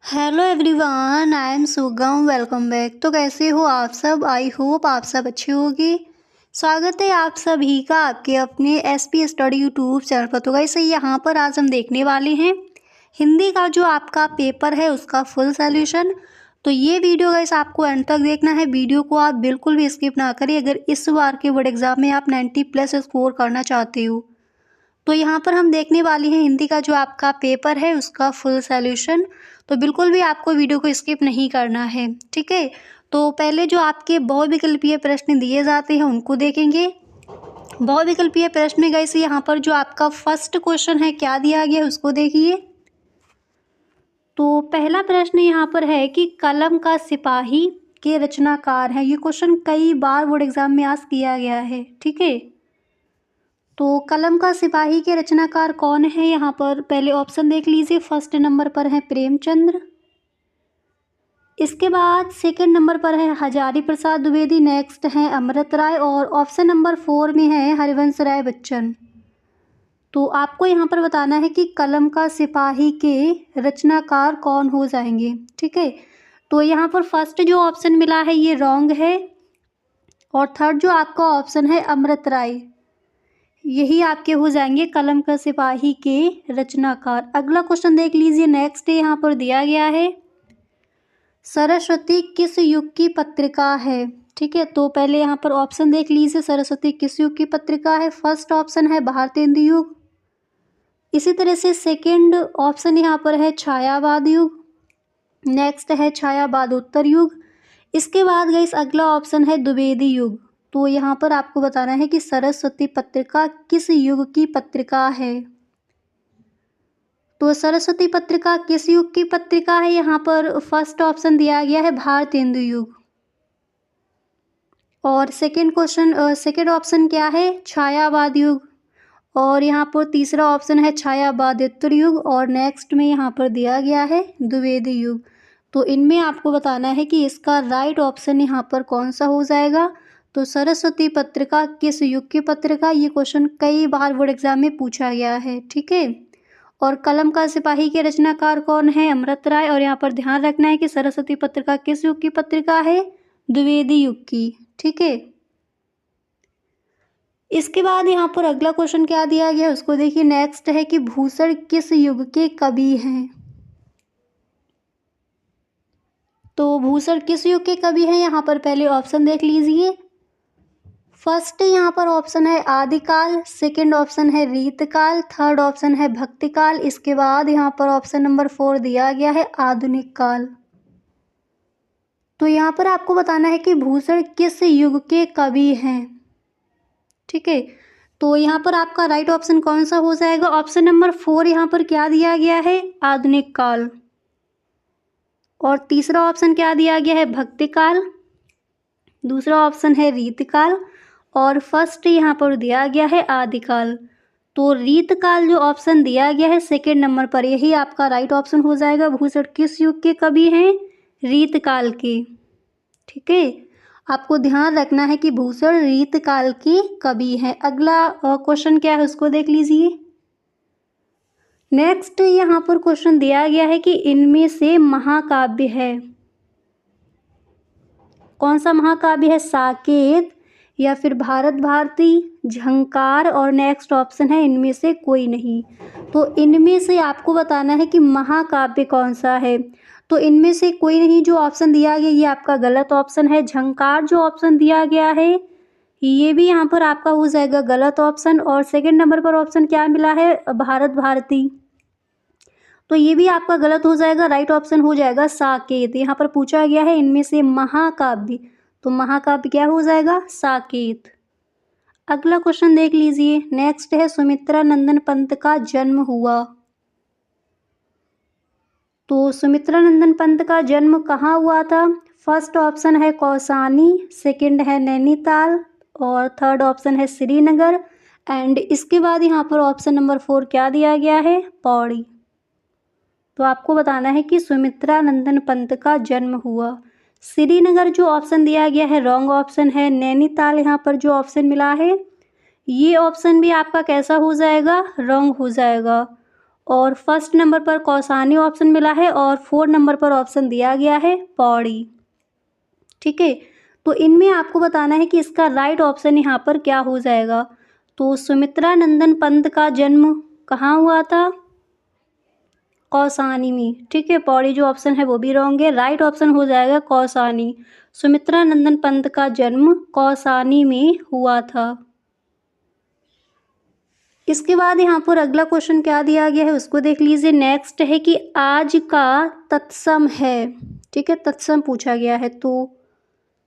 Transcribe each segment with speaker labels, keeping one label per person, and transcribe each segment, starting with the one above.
Speaker 1: Hello everyone, I am सुगम। Welcome back. तो कैसे हो आप सब? आई होप आप सब अच्छे होगी। स्वागत है आप सभी का आपके अपने एसपी स्टडी यूट्यूब चैनल पर। तो गाइस यहाँ पर आज हम देखने वाले हैं हिंदी का जो आपका पेपर है उसका फुल सॉल्यूशन। तो ये वीडियो गाइस आपको एंड तक देखना है। वीडियो को आप बिल्कुल भी स्किप ना करें अगर इस बार के बोर्ड एग्जाम में आप 90+ स्कोर करना चाहते हो। तो यहाँ पर हम देखने वाले हैं हिंदी का जो आपका पेपर है उसका फुल सॉल्यूशन। तो बिल्कुल भी आपको वीडियो को स्किप नहीं करना है, ठीक है। तो पहले जो आपके बहुविकल्पीय प्रश्न दिए जाते हैं उनको देखेंगे। बहुविकल्पीय प्रश्न में गए से यहाँ पर जो आपका फर्स्ट क्वेश्चन है क्या दिया गया है उसको देखिए। तो पहला प्रश्न यहाँ पर है कि कलम का सिपाही के रचनाकार हैं। ये क्वेश्चन कई बार बोर्ड एग्जाम में आज किया गया है, ठीक है। तो कलम का सिपाही के रचनाकार कौन है? यहाँ पर पहले ऑप्शन देख लीजिए। फर्स्ट नंबर पर है प्रेमचंद्र, इसके बाद सेकंड नंबर पर है हजारी प्रसाद द्विवेदी, नेक्स्ट है अमृत राय और ऑप्शन नंबर 4 में है हरिवंश राय बच्चन। तो आपको यहाँ पर बताना है कि कलम का सिपाही के रचनाकार कौन हो जाएंगे, ठीक है। तो यहाँ पर फर्स्ट जो ऑप्शन मिला है ये रॉन्ग है और थर्ड जो आपका ऑप्शन है अमृत राय, यही आपके हो जाएंगे कलम का सिपाही के रचनाकार। अगला क्वेश्चन देख लीजिए। नेक्स्ट यहाँ पर दिया गया है सरस्वती किस युग की पत्रिका है, ठीक है। तो पहले यहाँ पर ऑप्शन देख लीजिए सरस्वती किस युग की पत्रिका है। फर्स्ट ऑप्शन है भारतेंदु युग, इसी तरह से सेकंड ऑप्शन यहाँ पर है छायावाद युग, नेक्स्ट है छायावाद उत्तर युग, इसके बाद गई अगला ऑप्शन है द्विवेदी युग। तो यहाँ पर आपको बताना है कि सरस्वती पत्रिका किस युग की पत्रिका है। तो सरस्वती पत्रिका किस युग की पत्रिका है? यहाँ पर फर्स्ट ऑप्शन दिया गया है भारतेंदु युग और सेकंड ऑप्शन क्या है? छायावाद युग और यहाँ पर तीसरा ऑप्शन है छायावादेतर युग और नेक्स्ट में यहाँ पर दिया गया है द्विवेदी युग। तो इनमें आपको बताना है कि इसका राइट ऑप्शन यहाँ पर कौन सा हो जाएगा। तो सरस्वती पत्रिका किस युग की पत्रिका, ये क्वेश्चन कई बार बोर्ड एग्जाम में पूछा गया है, ठीक है। और कलम का सिपाही के रचनाकार कौन है? अमृत राय। और यहाँ पर ध्यान रखना है कि सरस्वती पत्रिका किस युग की पत्रिका है? द्विवेदी युग की, ठीक है। इसके बाद यहाँ पर अगला क्वेश्चन क्या दिया गया है उसको देखिए। नेक्स्ट है कि भूषण किस युग के कवि हैं। तो भूषण किस युग के कवि हैं? यहाँ पर पहले ऑप्शन देख लीजिए। फर्स्ट यहाँ पर ऑप्शन है आदिकाल, सेकंड ऑप्शन है रीतकाल, थर्ड ऑप्शन है भक्तिकाल, इसके बाद यहाँ पर ऑप्शन नंबर 4 दिया गया है आधुनिक काल। तो यहाँ पर आपको बताना है कि भूषण किस युग के कवि हैं, ठीक है। तो यहाँ पर आपका राइट ऑप्शन कौन सा हो जाएगा? ऑप्शन नंबर 4 यहाँ पर क्या दिया गया है? आधुनिक काल। और तीसरा ऑप्शन क्या दिया गया है? भक्तिकाल, दूसरा ऑप्शन है रीतकाल और फर्स्ट यहाँ पर दिया गया है आदिकाल। तो रीतकाल जो ऑप्शन दिया गया है सेकंड नंबर पर, यही आपका राइट ऑप्शन हो जाएगा। भूषण किस युग के कवि हैं? रीतकाल के, ठीक है। आपको ध्यान रखना है कि भूषण रीतकाल के कवि हैं। अगला क्वेश्चन क्या है उसको देख लीजिए। नेक्स्ट यहाँ पर क्वेश्चन दिया गया है कि इनमें से महाकाव्य है कौन सा? महाकाव्य है साकेत या फिर भारत भारती, झंकार और नेक्स्ट ऑप्शन है इनमें से कोई नहीं। तो इनमें से आपको बताना है कि महाकाव्य कौन सा है। तो इनमें से कोई नहीं जो ऑप्शन दिया गया ये आपका गलत ऑप्शन है। झंकार जो ऑप्शन दिया गया है ये भी यहाँ पर आपका हो जाएगा गलत ऑप्शन। और सेकंड नंबर पर ऑप्शन क्या मिला है? भारत भारती, तो ये भी आपका गलत हो जाएगा। राइट ऑप्शन हो जाएगा साकेत। यहाँ पर पूछा गया है इनमें से महाकाव्य, तो महाकाव्य क्या हो जाएगा? साकेत। अगला क्वेश्चन देख लीजिए। नेक्स्ट है सुमित्रा नंदन पंत का जन्म हुआ। तो सुमित्रा नंदन पंत का जन्म कहाँ हुआ था? फर्स्ट ऑप्शन है कौसानी, सेकंड है नैनीताल और थर्ड ऑप्शन है श्रीनगर एंड इसके बाद यहाँ पर ऑप्शन नंबर 4 क्या दिया गया है? पौड़ी। तो आपको बताना है कि सुमित्रा नंदन पंत का जन्म हुआ श्रीनगर जो ऑप्शन दिया गया है रॉन्ग ऑप्शन है। नैनीताल यहाँ पर जो ऑप्शन मिला है ये ऑप्शन भी आपका कैसा हो जाएगा? रॉन्ग हो जाएगा। और फर्स्ट नंबर पर कौसानी ऑप्शन मिला है और 4 नंबर पर ऑप्शन दिया गया है पौड़ी। ठीक है, तो इनमें आपको बताना है कि इसका राइट ऑप्शन यहाँ पर क्या हो जाएगा। तो सुमित्रा नंदन पंत का जन्म कहाँ हुआ था? कौसानी में। ठीक है, पौड़ी जो ऑप्शन है वो भी रॉन्ग है, राइट ऑप्शन हो जाएगा कौसानी। सुमित्रा नंदन पंत का जन्म कौसानी में हुआ था। इसके बाद यहाँ पर अगला क्वेश्चन क्या दिया गया है उसको देख लीजिए। नेक्स्ट है कि आज का तत्सम है। ठीक है, तत्सम पूछा गया है। तो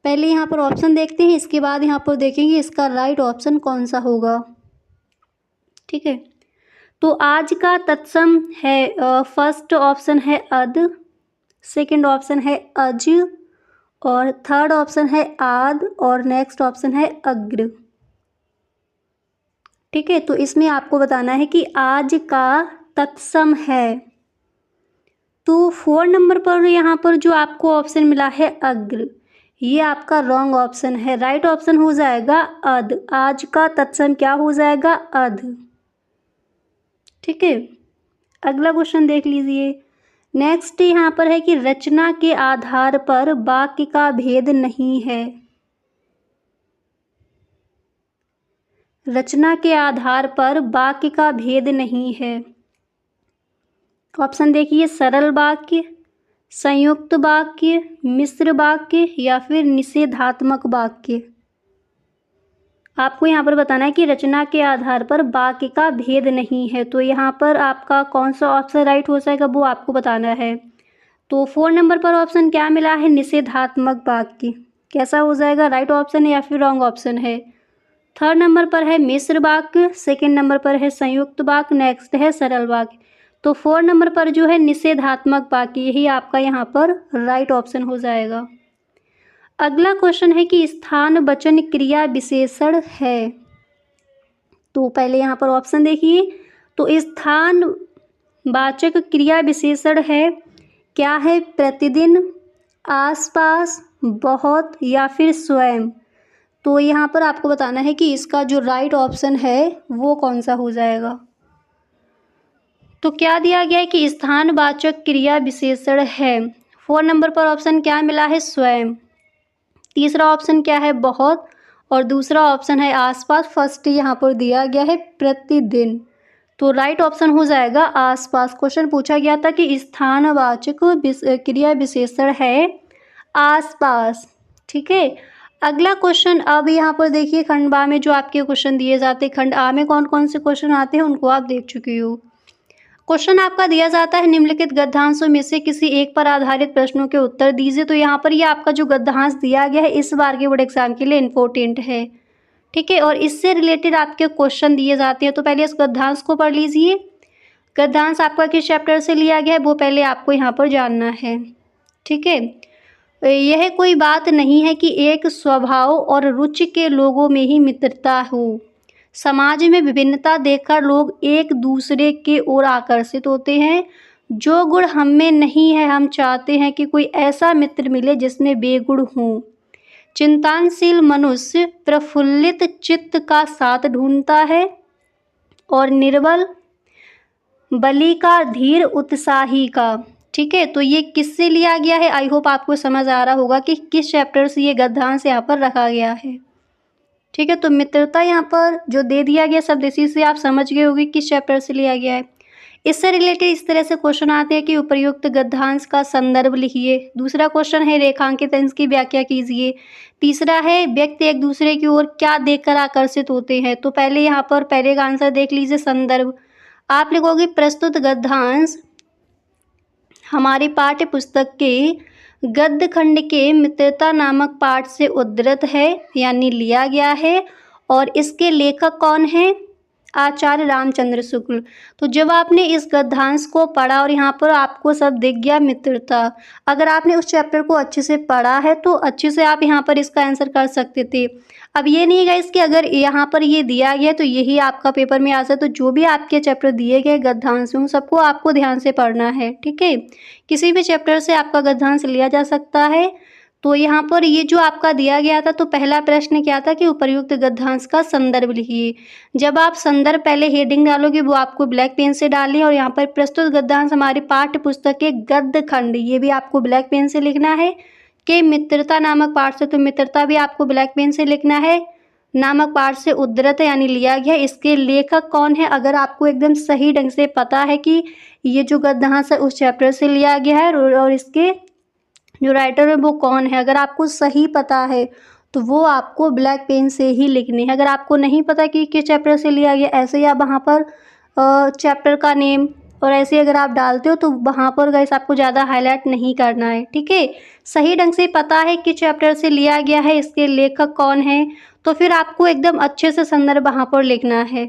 Speaker 1: पहले यहाँ पर ऑप्शन देखते हैं, इसके बाद यहाँ पर देखेंगे इसका राइट ऑप्शन कौन सा होगा। ठीक है, तो आज का तत्सम है, फर्स्ट ऑप्शन है अद, सेकंड ऑप्शन है अज और थर्ड ऑप्शन है आद और नेक्स्ट ऑप्शन है अग्र। ठीक है, तो इसमें आपको बताना है कि आज का तत्सम है। तो 4 नंबर पर यहाँ पर जो आपको ऑप्शन मिला है अग्र, ये आपका रॉन्ग ऑप्शन है, राइट ऑप्शन हो जाएगा अद। आज का तत्सम क्या हो जाएगा? अध। ठीक है, अगला क्वेश्चन देख लीजिए। नेक्स्ट यहाँ पर है कि रचना के आधार पर वाक्य का भेद नहीं है। रचना के आधार पर वाक्य का भेद नहीं है। ऑप्शन देखिए, सरल वाक्य, संयुक्त वाक्य, मिश्र वाक्य या फिर निषेधात्मक वाक्य। आपको यहाँ पर बताना है कि रचना के आधार पर वाक्य का भेद नहीं है। तो यहाँ पर आपका कौन सा ऑप्शन राइट हो जाएगा वो आपको बताना है। तो 4 नंबर पर ऑप्शन क्या मिला है? निषेधात्मक वाक्य। कैसा हो जाएगा? राइट ऑप्शन है या फिर रॉन्ग ऑप्शन है? थर्ड नंबर पर है मिश्र वाक्य, सेकंड नंबर पर है संयुक्त वाक्य, नेक्स्ट है सरल वाक्य। तो 4 नंबर पर जो है निषेधात्मक वाक्य, यही आपका यहाँ पर राइट ऑप्शन हो जाएगा। अगला क्वेश्चन है कि स्थान वचन क्रिया विशेषण है। तो पहले यहाँ पर ऑप्शन देखिए। तो स्थान वाचक क्रिया विशेषण है, क्या है? प्रतिदिन, आसपास, बहुत या फिर स्वयं। तो यहाँ पर आपको बताना है कि इसका जो राइट ऑप्शन है वो कौन सा हो जाएगा। तो क्या दिया गया है कि स्थानवाचक क्रिया विशेषण है। 4 नंबर पर ऑप्शन क्या मिला है? स्वयं। तीसरा ऑप्शन क्या है? बहुत। और दूसरा ऑप्शन है आसपास। फर्स्ट यहाँ पर दिया गया है प्रतिदिन। तो राइट ऑप्शन हो जाएगा आसपास। क्वेश्चन पूछा गया था कि स्थानवाचक क्रिया विशेषण है आसपास। ठीक है, अगला क्वेश्चन अब यहाँ पर देखिए, खंड बा में जो आपके क्वेश्चन दिए जाते हैं, खंड आ में कौन कौन से क्वेश्चन आते हैं उनको आप देख चुकी हो। क्वेश्चन आपका दिया जाता है निम्नलिखित गद्यांशों में से किसी एक पर आधारित प्रश्नों के उत्तर दीजिए। तो यहाँ पर ये आपका जो गद्यांश दिया गया है इस बार के बोर्ड एग्जाम के लिए इम्पोर्टेंट है। ठीक है, और इससे रिलेटेड आपके क्वेश्चन दिए जाते हैं। तो पहले इस गद्यांश को पढ़ लीजिए। गद्यांश आपका किस चैप्टर से लिया गया है वो पहले आपको यहाँ पर जानना है। ठीक है, यह कोई बात नहीं है कि एक स्वभाव और रुचि के लोगों में ही मित्रता हो। समाज में विभिन्नता देखकर लोग एक दूसरे की ओर आकर्षित होते हैं। जो गुण हम में नहीं है, हम चाहते हैं कि कोई ऐसा मित्र मिले जिसमें बेगुण हो। चिंतनशील मनुष्य प्रफुल्लित चित्त का साथ ढूंढता है और निर्बल बलि का धीर उत्साही का। ठीक है, तो ये किससे लिया गया है? आई होप आपको समझ आ रहा होगा कि किस चैप्टर से ये गद्यांश यहाँ पर रखा गया है। ठीक है, तो मित्रता यहाँ पर जो दे दिया गया शब्द, इसी से आप समझ गए होंगे किस चैप्टर से लिया गया है। इससे रिलेटेड इस तरह से क्वेश्चन आते हैं कि उपर्युक्त गद्यांश का संदर्भ लिखिए। दूसरा क्वेश्चन है रेखांकित अंश की व्याख्या कीजिए। तीसरा है व्यक्ति एक दूसरे की ओर क्या देखकर आकर्षित होते हैं। तो पहले यहाँ पर पहले का आंसर देख लीजिए, संदर्भ। आप लिखोगे प्रस्तुत गद्यांश हमारी पाठ्य पुस्तक के गद्य खंड के मित्रता नामक पाठ से उद्धृत है यानी लिया गया है। और इसके लेखक कौन है? आचार्य रामचंद्र शुक्ल। तो जब आपने इस गद्यांश को पढ़ा और यहाँ पर आपको सब दिख गया मित्रता, अगर आपने उस चैप्टर को अच्छे से पढ़ा है तो अच्छे से आप यहाँ पर इसका आंसर कर सकते थे। अब ये नहीं गाइस कि अगर यहाँ पर ये दिया गया तो यही आपका पेपर में आ जाए। तो जो भी आपके चैप्टर दिए गए गद्यांश उन सबको आपको ध्यान से पढ़ना है। ठीक है, किसी भी चैप्टर से आपका गद्यांश लिया जा सकता है। तो यहाँ पर ये जो आपका दिया गया था, तो पहला प्रश्न क्या था कि उपर्युक्त गद्यांश का संदर्भ लिखिए। जब आप संदर्भ पहले हेडिंग डालोगे वो आपको ब्लैक पेन से डालनी है, और यहाँ पर प्रस्तुत गद्यांश हमारी पाठ्य पुस्तक के गद्य खंड, ये भी आपको ब्लैक पेन से लिखना है। कि मित्रता नामक पाठ से, तो मित्रता भी आपको ब्लैक पेन से लिखना है। नामक पाठ से उद्धृत यानी लिया गया, इसके लेखक कौन है, अगर आपको एकदम सही ढंग से पता है कि ये जो गद्यांश है उस चैप्टर से लिया गया है और इसके जो राइटर है वो कौन है, अगर आपको सही पता है तो वो आपको ब्लैक पेन से ही लिखनी है। अगर आपको नहीं पता कि किस चैप्टर से लिया गया, ऐसे ही आप वहाँ पर चैप्टर का नेम और ऐसे अगर आप डालते हो तो वहाँ पर गाइस आपको ज़्यादा हाईलाइट नहीं करना है, ठीक है। सही ढंग से पता है कि चैप्टर से लिया गया है, इसके लेखक कौन है, तो फिर आपको एकदम अच्छे से संदर्भ वहाँ पर लिखना है,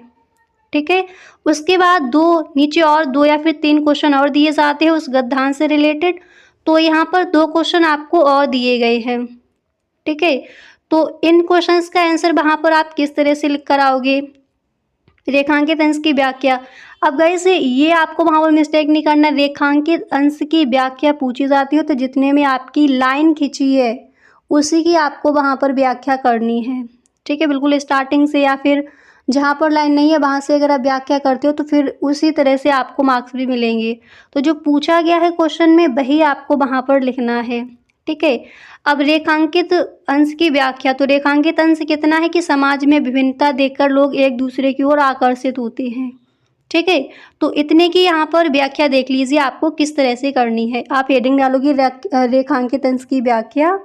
Speaker 1: ठीक है। उसके बाद नीचे और 2 या फिर 3 क्वेश्चन और दिए जाते हैं उस गद्यांश से रिलेटेड। तो यहाँ पर 2 क्वेश्चन आपको और दिए गए हैं, ठीक है। तो इन क्वेश्चंस का आंसर वहाँ पर आप किस तरह से लिख कर आओगे। रेखांकित अंश की व्याख्या। अब गाइस ये आपको वहाँ पर मिस्टेक नहीं करना, रेखांकित अंश की व्याख्या पूछी जाती है तो जितने में आपकी लाइन खींची है उसी की आपको वहाँ पर व्याख्या करनी है, ठीक है। बिल्कुल स्टार्टिंग से या फिर जहाँ पर लाइन नहीं है वहाँ से अगर आप व्याख्या करते हो तो फिर उसी तरह से आपको मार्क्स भी मिलेंगे। तो जो पूछा गया है क्वेश्चन में वही आपको वहाँ पर लिखना है, ठीक है। अब रेखांकित अंश की व्याख्या। तो रेखांकित अंश कितना है कि समाज में विभिन्नता देखकर लोग एक दूसरे की ओर आकर्षित होते हैं, ठीक है। तो इतने की यहाँ पर व्याख्या देख लीजिए आपको किस तरह से करनी है। आप हेडिंग डालोगे रेखांकित अंश की व्याख्या,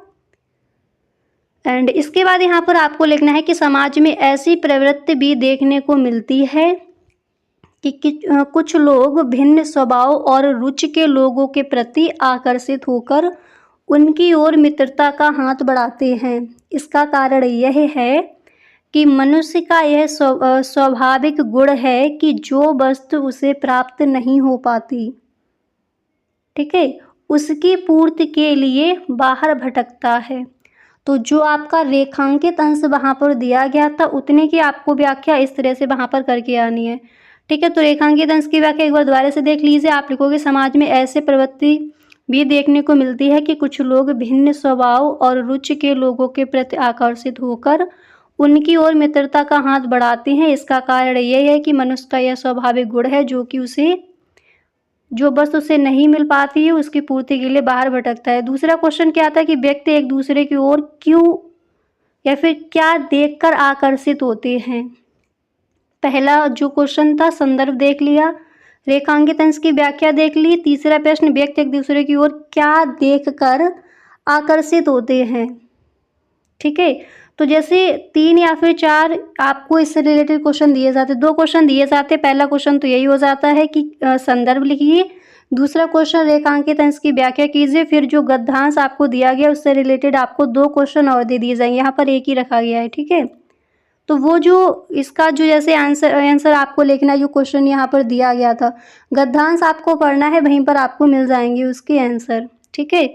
Speaker 1: एंड इसके बाद यहाँ पर आपको लिखना है कि समाज में ऐसी प्रवृत्ति भी देखने को मिलती है कि कुछ लोग भिन्न स्वभाव और रुचि के लोगों के प्रति आकर्षित होकर उनकी ओर मित्रता का हाथ बढ़ाते हैं। इसका कारण यह है कि मनुष्य का यह स्वाभाविक गुण है कि जो वस्तु उसे प्राप्त नहीं हो पाती, ठीक है, उसकी पूर्ति के लिए बाहर भटकता है। तो जो आपका रेखांकित अंश वहाँ पर दिया गया था उतने की आपको व्याख्या इस तरह से वहाँ पर करके आनी है, ठीक है। तो रेखांकित अंश की व्याख्या एक बार दोबारा से देख लीजिए। आप लिखोगे समाज में ऐसे प्रवृत्ति भी देखने को मिलती है कि कुछ लोग भिन्न स्वभाव और रुचि के लोगों के प्रति आकर्षित होकर उनकी ओर मित्रता का हाथ बढ़ाते हैं। इसका कारण यह है कि मनुष्य का यह स्वाभाविक गुण है जो कि जो वस्तु उसे नहीं मिल पाती है उसकी पूर्ति के लिए बाहर भटकता है। दूसरा क्वेश्चन क्या था कि व्यक्ति एक दूसरे की ओर क्यों या फिर क्या देखकर आकर्षित होते हैं। पहला जो क्वेश्चन था संदर्भ देख लिया, रेखांकित अंश की व्याख्या देख ली। तीसरा प्रश्न व्यक्ति एक दूसरे की ओर क्या देखकर आकर्षित होते हैं, ठीक है। तो जैसे 3 या फिर 4 आपको इससे रिलेटेड क्वेश्चन दिए जाते, 2 क्वेश्चन दिए जाते। पहला क्वेश्चन तो यही हो जाता है कि संदर्भ लिखिए। दूसरा क्वेश्चन रेखांकित अंश की व्याख्या कीजिए। फिर जो गद्यांश आपको दिया गया उससे रिलेटेड आपको 2 क्वेश्चन और दे दिए जाएंगे, यहाँ पर एक ही रखा गया है, ठीक है। तो वो जो इसका जो जैसे आंसर आपको लिखना है, जो क्वेश्चन यहाँ पर दिया गया था गद्यांश आपको पढ़ना है, वहीं पर आपको मिल जाएंगे उसके आंसर, ठीक है।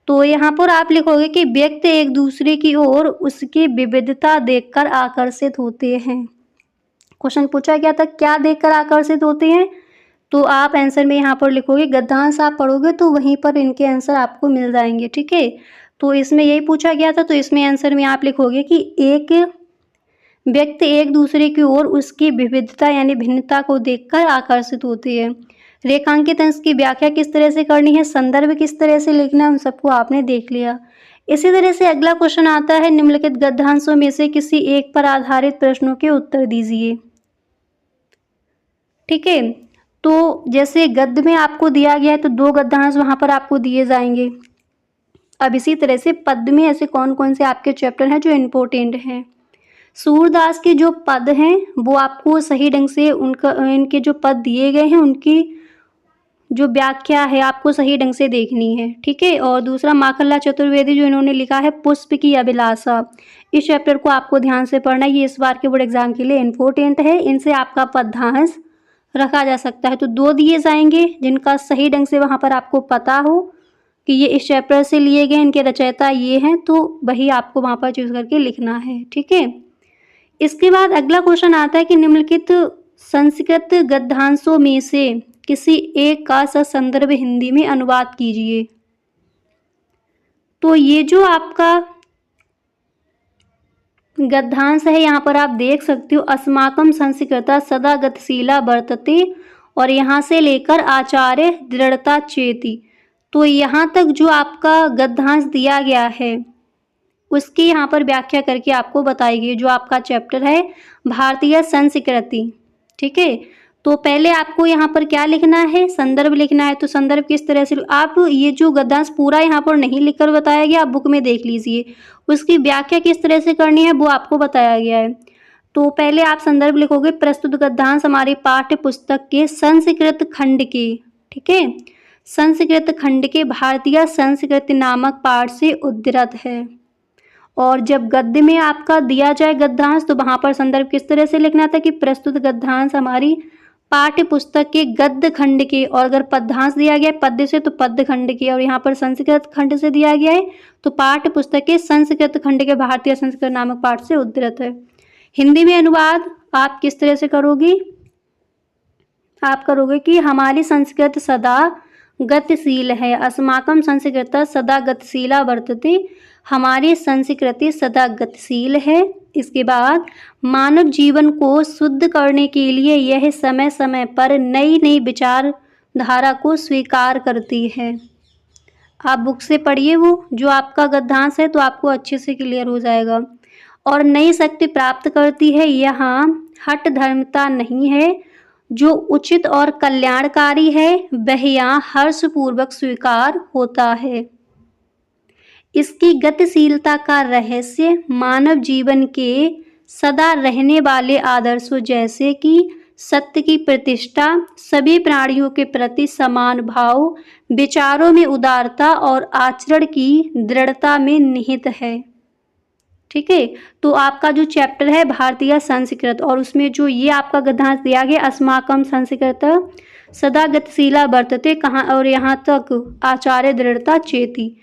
Speaker 1: तो यहाँ पर आप लिखोगे कि व्यक्ति एक दूसरे की ओर उसकी विविधता देखकर आकर्षित होते हैं। क्वेश्चन पूछा गया था क्या देखकर आकर्षित होते हैं, तो आप आंसर में यहाँ पर लिखोगे। गद्यांश आप पढ़ोगे तो वहीं पर इनके आंसर आपको मिल जाएंगे, ठीक है। तो इसमें यही पूछा गया था, तो इसमें आंसर में आप लिखोगे कि एक व्यक्ति एक दूसरे की ओर उसकी विविधता यानी भिन्नता को देखकर आकर्षित होती है। रेखांकित अंश की व्याख्या किस तरह से करनी है, संदर्भ किस तरह से लिखना है, उन सबको आपने देख लिया। इसी तरह से अगला क्वेश्चन आता है निम्नलिखित गद्यांशों में से किसी एक पर आधारित प्रश्नों के उत्तर दीजिए, ठीक है। तो जैसे गद्य में आपको दिया गया है तो 2 गद्यांश वहाँ पर आपको दिए जाएंगे। अब इसी तरह से पद्य में ऐसे कौन कौन से आपके चैप्टर हैं जो इम्पोर्टेंट हैं। सूरदास के जो पद हैं वो आपको सही ढंग से इनके जो पद दिए गए हैं उनकी जो व्याख्या है आपको सही ढंग से देखनी है, ठीक है। और दूसरा माखनलाल चतुर्वेदी जो इन्होंने लिखा है पुष्प की अभिलाषा, इस चैप्टर को आपको ध्यान से पढ़ना है, ये इस बार के बोर्ड एग्जाम के लिए इम्पोर्टेंट है। इनसे आपका पद्यांश रखा जा सकता है। तो 2 दिए जाएंगे जिनका सही ढंग से वहाँ पर आपको पता हो कि ये इस चैप्टर से लिए गए, इनके रचयिता ये हैं, तो वही आपको वहाँ पर चूज करके लिखना है, ठीक है। इसके बाद अगला क्वेश्चन आता है कि निम्नलिखित संस्कृत गद्यांशों में से किसी एक का ससंदर्भ हिंदी में अनुवाद कीजिए। तो ये जो आपका गद्यांश है यहाँ पर आप देख सकते हो, अस्माकं संस्कृता सदा गतिशीला वर्तते, और यहाँ से लेकर आचार्य दृढ़ता चेति। तो यहाँ तक जो आपका गद्यांश दिया गया है उसकी यहाँ पर व्याख्या करके आपको बताई गई, जो आपका चैप्टर है भारतीय संस्कृति। ठीक है, तो पहले आपको यहाँ पर क्या लिखना है, संदर्भ लिखना है। तो संदर्भ किस तरह से, आप ये जो गद्यांश पूरा यहाँ पर नहीं लिखकर बताया गया, आप बुक में देख लीजिए, उसकी व्याख्या किस तरह से करनी है वो आपको बताया गया है। तो पहले आप संदर्भ लिखोगे, प्रस्तुत गद्यांश हमारे पाठ्य पुस्तक के संस्कृत खंड के, ठीक है, संस्कृत खंड के भारतीय संस्कृति नामक पाठ से उद्धृत है। और जब गद्य में आपका दिया जाए गद्यांश तो वहाँ पर संदर्भ किस तरह से लिखना था कि प्रस्तुत गद्यांश हमारी पाठ्य पुस्तक के गद्य खंड के, और अगर पद्यांश दिया गया है पद्य से तो पद्य खंड के, और यहाँ पर संस्कृत खंड से दिया गया है तो पाठ्य पुस्तक के संस्कृत खंड के भारतीय संस्कृत नामक पाठ से उद्धृत है। हिंदी में अनुवाद आप किस तरह से करोगी, आप करोगे कि हमारी संस्कृत सदा गतिशील है, अस्माकं संस्कृत सदा गतिशीला वर्तते, हमारी संस्कृति सदा गतिशील है। इसके बाद मानव जीवन को शुद्ध करने के लिए यह समय समय पर नई नई विचारधारा को स्वीकार करती है। आप बुक से पढ़िए वो जो आपका गद्यांश है तो आपको अच्छे से क्लियर हो जाएगा। और नई शक्ति प्राप्त करती है, यहाँ हठ धर्मता नहीं है, जो उचित और कल्याणकारी है वह यहाँ हर्षपूर्वक स्वीकार होता है। इसकी गतिशीलता का रहस्य मानव जीवन के सदा रहने वाले आदर्शों जैसे कि सत्य की प्रतिष्ठा, सभी प्राणियों के प्रति समान भाव, विचारों में उदारता और आचरण की दृढ़ता में निहित है। ठीक है, तो आपका जो चैप्टर है भारतीय संस्कृत, और उसमें जो ये आपका गद्यांश दिया गया अस्माकं संस्कृत सदा गतिशीला वर्तते कहाँ, और यहाँ तक आचार्य दृढ़ता चेति,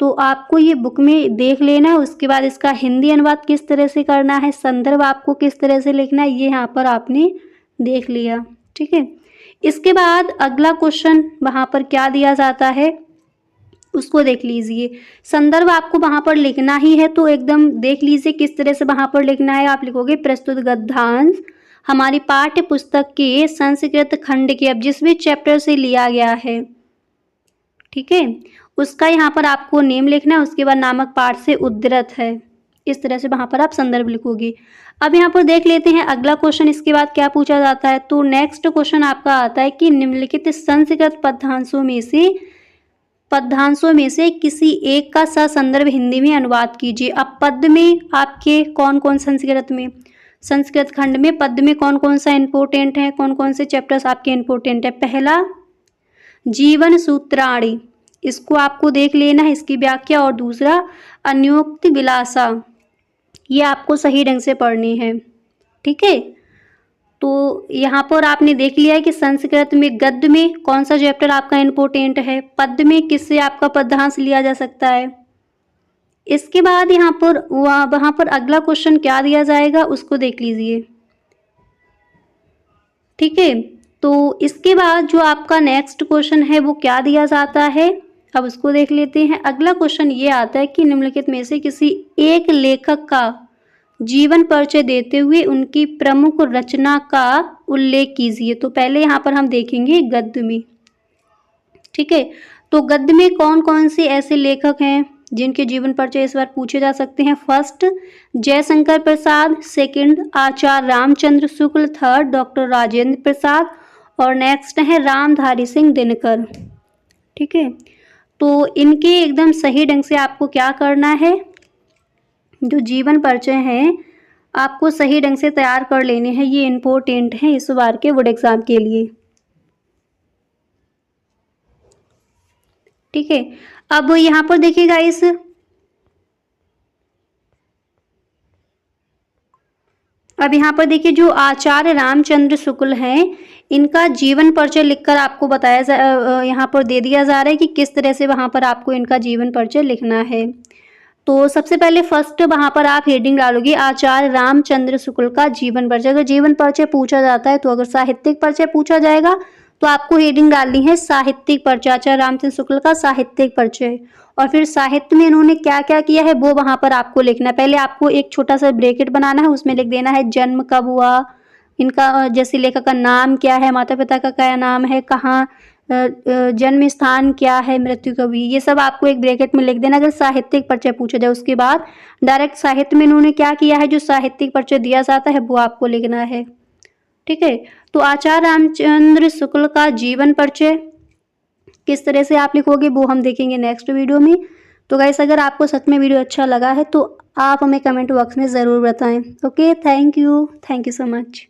Speaker 1: तो आपको ये बुक में देख लेना है। उसके बाद इसका हिंदी अनुवाद किस तरह से करना है, संदर्भ आपको किस तरह से लिखना है, ये यहाँ पर आपने देख लिया। ठीक है, इसके बाद अगला क्वेश्चन वहाँ पर क्या दिया जाता है उसको देख लीजिए। संदर्भ आपको वहाँ पर लिखना ही है तो एकदम देख लीजिए किस तरह से वहाँ पर लिखना है। आप लिखोगे प्रस्तुत गद्यांश हमारी पाठ्य पुस्तक के संस्कृत खंड के, अब जिस भी चैप्टर से लिया गया है, ठीक है, उसका यहाँ पर आपको नेम लिखना है, उसके बाद नामक पाठ से उद्धृत है। इस तरह से वहाँ पर आप संदर्भ लिखोगे। अब यहाँ पर देख लेते हैं अगला क्वेश्चन, इसके बाद क्या पूछा जाता है। तो नेक्स्ट क्वेश्चन आपका आता है कि निम्नलिखित संस्कृत पद्यांशों में से किसी एक का ससंदर्भ हिंदी में अनुवाद कीजिए। अब पद में आपके कौन कौन संस्कृत खंड में पद में कौन कौन सा इंपॉर्टेंट है, कौन कौन से चैप्टर्स आपके इंपॉर्टेंट है। पहला जीवन सूत्राणि, इसको आपको देख लेना है, इसकी व्याख्या, और दूसरा अन्योक्ति विलासा, ये आपको सही ढंग से पढ़नी है। ठीक है, तो यहाँ पर आपने देख लिया है कि संस्कृत में गद्य में कौन सा चैप्टर आपका इम्पोर्टेंट है, पद में किससे आपका पद्यांश लिया जा सकता है। इसके बाद यहाँ पर वहाँ पर अगला क्वेश्चन क्या दिया जाएगा उसको देख लीजिए। ठीक है, तो इसके बाद जो आपका नेक्स्ट क्वेश्चन है वो क्या दिया जाता है, अब उसको देख लेते हैं। अगला क्वेश्चन ये आता है कि निम्नलिखित में से किसी एक लेखक का जीवन परिचय देते हुए उनकी प्रमुख रचना का उल्लेख कीजिए। तो पहले यहाँ पर हम देखेंगे गद्य में। ठीक है, तो गद्य में कौन कौन से ऐसे लेखक हैं जिनके जीवन परिचय इस बार पूछे जा सकते हैं। फर्स्ट जयशंकर प्रसाद, सेकंड आचार्य रामचंद्र शुक्ल, थर्ड डॉक्टर राजेंद्र प्रसाद, और नेक्स्ट है रामधारी सिंह दिनकर। ठीक है, तो इनके एकदम सही ढंग से आपको क्या करना है, जो जीवन परिचय हैं आपको सही ढंग से तैयार कर लेने हैं, ये इम्पोर्टेंट हैं इस बार के बोर्ड एग्जाम के लिए। ठीक है, अब यहाँ पर देखिएगा अब यहाँ पर देखिए जो आचार्य रामचंद्र शुक्ल हैं इनका जीवन परिचय लिखकर आपको बताया यहाँ पर दे दिया जा रहा है कि किस तरह से वहाँ पर आपको इनका जीवन परिचय लिखना है। तो सबसे पहले फर्स्ट वहाँ पर आप हेडिंग डालोगे आचार्य रामचंद्र शुक्ल का जीवन परिचय। अगर जीवन परिचय पूछा जाता है तो अगर साहित्यिक परिचय पूछा जाएगा तो आपको हेडिंग डालनी है साहित्यिक परिचय, आचार्य रामचंद्र शुक्ल का साहित्यिक परिचय। और फिर साहित्य में इन्होंने क्या क्या किया है वो वहाँ पर आपको लिखना है। पहले आपको एक छोटा सा ब्रैकेट बनाना है, उसमें लिख देना है जन्म कब हुआ, इनका जैसे लेखक का नाम क्या है, माता पिता का क्या नाम है, कहाँ जन्म स्थान क्या है, मृत्यु कब हुई, ये सब आपको एक ब्रैकेट में लिख देना अगर साहित्यिक परिचय पूछा जाए। उसके बाद डायरेक्ट साहित्य में इन्होंने क्या किया है, जो साहित्यिक परिचय दिया जाता है वो आपको लिखना है। ठीक है, तो आचार्य रामचंद्र शुक्ल का जीवन परिचय किस तरह से आप लिखोगे वो हम देखेंगे नेक्स्ट वीडियो में। तो गाइस अगर आपको सच में वीडियो अच्छा लगा है तो आप हमें कमेंट बॉक्स में ज़रूर बताएं। Okay, thank you so much.